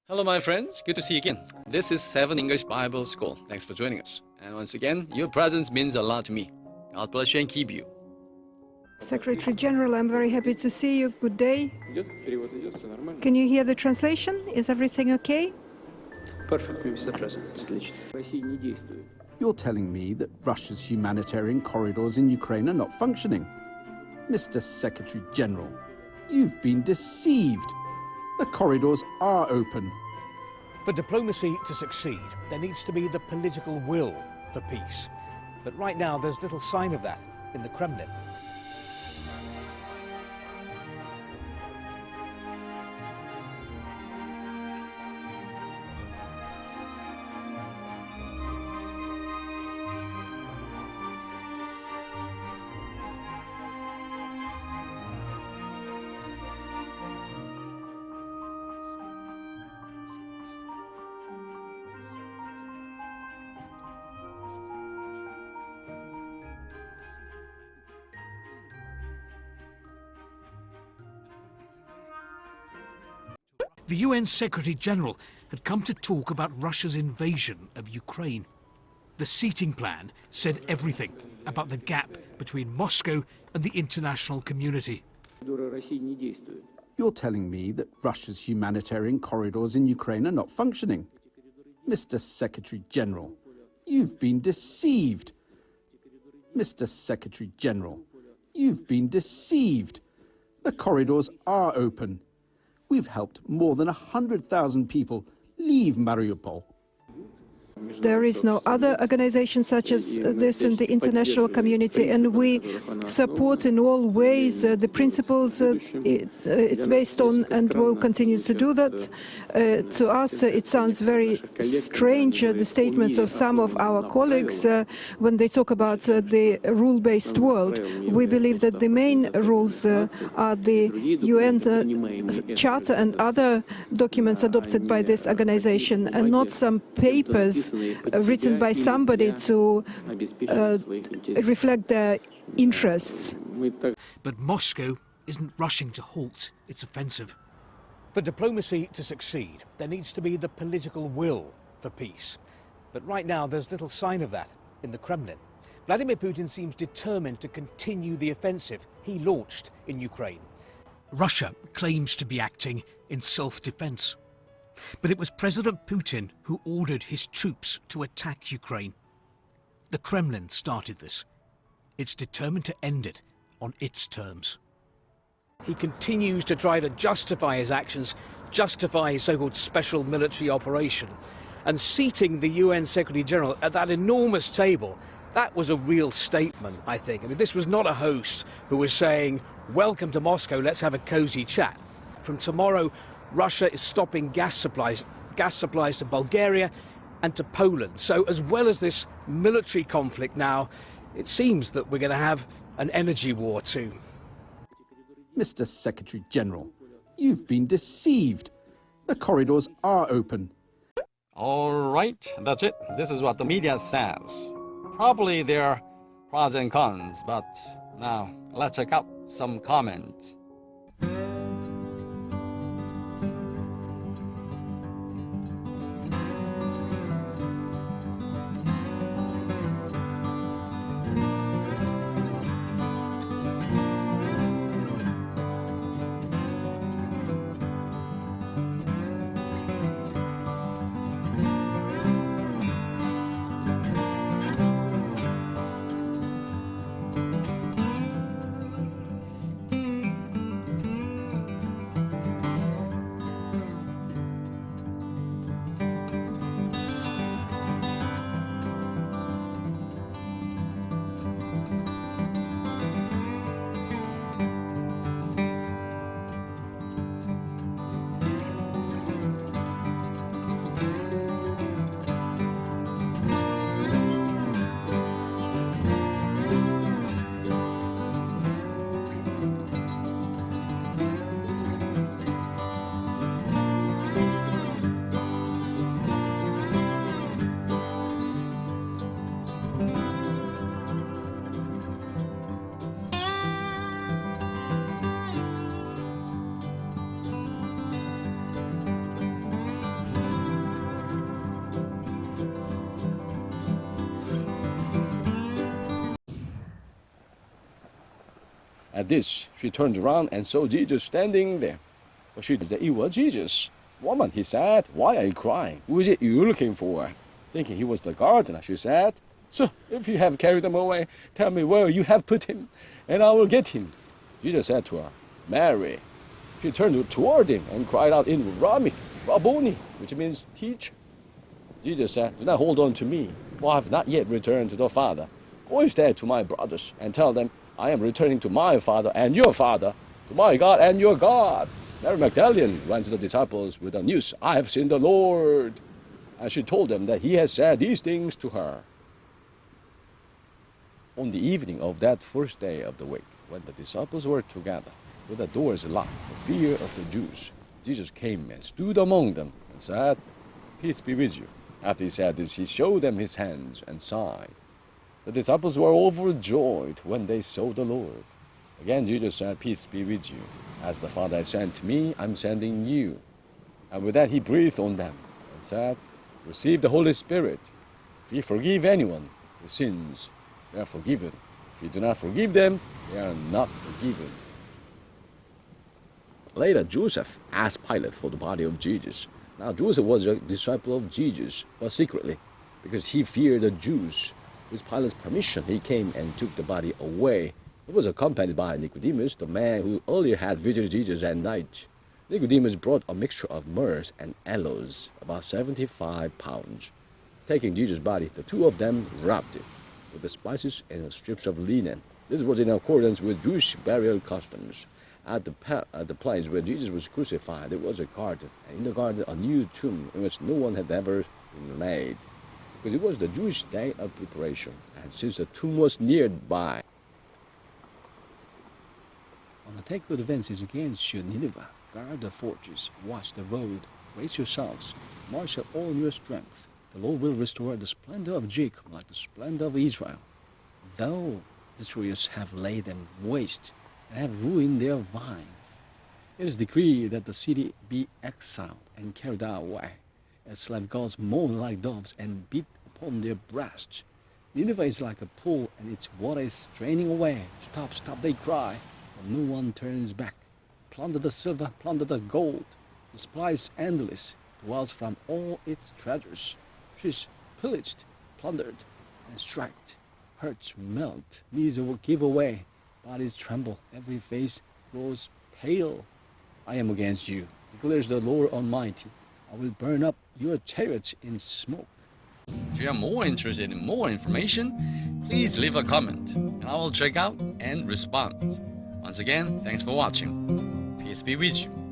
Hello, my friends. Good to see you again. This is 7 English Bible School. Thanks for joining us. And once again, your presence means a lot to me. God bless you and keep you. Secretary General, I'm very happy to see you. Good day. Can you hear the translation? Is everything okay? Perfect, Mr. President. Отлично. Россия не действует. You're telling me that Russia's humanitarian corridors in Ukraine are not functioning. Mr. Secretary General, you've been deceived. The corridors are open. For diplomacy to succeed, there needs to be the political will for peace. But right now, there's little sign of that in the Kremlin. The UN Secretary-General had come to talk about Russia's invasion of Ukraine. The seating plan said everything about the gap between Moscow and the international community. You're telling me that Russia's humanitarian corridors in Ukraine are not functioning. Mr. Secretary General, you've been deceived. Mr. Secretary General, you've been deceived. The corridors are open. We've helped more than 100,000 people leave Mariupol. There is no other organization such as this in the international community, and we support in all ways the principles it's based on, and will continue to do that. To us, it sounds very strange, the statements of some of our colleagues when they talk about the rule-based world. We believe that the main rules are the UN Charter and other documents adopted by this organization, and not some papers written by somebody to reflect their interests. But Moscow isn't rushing to halt its offensive. For diplomacy to succeed, there needs to be the political will for peace. But right now, there's little sign of that in the Kremlin. Vladimir Putin seems determined to continue the offensive he launched in Ukraine. Russia claims to be acting in self-defense. But it was President Putin who ordered his troops to attack Ukraine. The Kremlin started this. It's determined to end it on its terms. He continues to try to justify his actions, justify his so-called special military operation. And seating the UN Secretary-General at that enormous table, that was a real statement, I think. I mean, this was not a host who was saying, "Welcome to Moscow, let's have a cozy chat." From tomorrow, Russia is stopping gas supplies to Bulgaria and to Poland. So as well as this military conflict now, it seems that we're going to have an energy war too. Mr. Secretary General, you've been deceived. The corridors are open. All right, that's it. This is what the media says. Probably there are pros and cons, but now let's check out some comments. At this, she turned around and saw Jesus standing there. But she said, "It was Jesus." "Woman," he said, "why are you crying? Who is it you're looking for?" Thinking he was the gardener, she said, "So, if you have carried him away, tell me where you have put him, and I will get him." Jesus said to her, "Mary." She turned toward him and cried out in Aramaic, "Rabboni," which means teacher. Jesus said, "Do not hold on to me, for I have not yet returned to the Father. Go instead to my brothers and tell them, I am returning to my Father and your Father, to my God and your God." Mary Magdalene ran to the disciples with the news, "I have seen the Lord." And she told them that he had said these things to her. On the evening of that first day of the week, when the disciples were together, with the doors locked for fear of the Jews, Jesus came and stood among them and said, "Peace be with you." After he said this, he showed them his hands and side. The disciples were overjoyed when they saw the Lord. Again, Jesus said, "Peace be with you. As the Father has sent me, I'm sending you." And with that, he breathed on them and said, "Receive the Holy Spirit. If you forgive anyone his sins, they are forgiven. If you do not forgive them, they are not forgiven." Later, Joseph asked Pilate for the body of Jesus. Now, Joseph was a disciple of Jesus, but secretly, because he feared the Jews. With Pilate's permission, he came and took the body away. He was accompanied by Nicodemus, the man who earlier had visited Jesus at night. Nicodemus brought a mixture of myrrh and aloes, about 75 pounds. Taking Jesus' body, the two of them wrapped it with the spices and strips of linen. This was in accordance with Jewish burial customs. At the place where Jesus was crucified, there was a garden, and in the garden a new tomb in which no one had ever been laid, because it was the Jewish day of preparation, and since the tomb was nearby. Take good advances against you, Nineveh. Guard the fortress, watch the road, brace yourselves, marshal all your strength. The Lord will restore the splendor of Jacob like the splendor of Israel. Though destroyers have laid them waste and have ruined their vines, it is decreed that the city be exiled and carried away. As slave girls mourn like doves and beat upon their breasts. Nineveh is like a pool, and its water is draining away. Stop, stop, they cry, but no one turns back. Plunder the silver, plunder the gold. The supply is endless, dwells from all its treasures. She is pillaged, plundered, and struck. Hearts melt, knees will give away, bodies tremble, every face grows pale. I am against you, declares the Lord Almighty. I will burn up your chariots in smoke. If you are more interested in more information, please leave a comment, and I will check out and respond. Once again, thanks for watching. Peace be with you.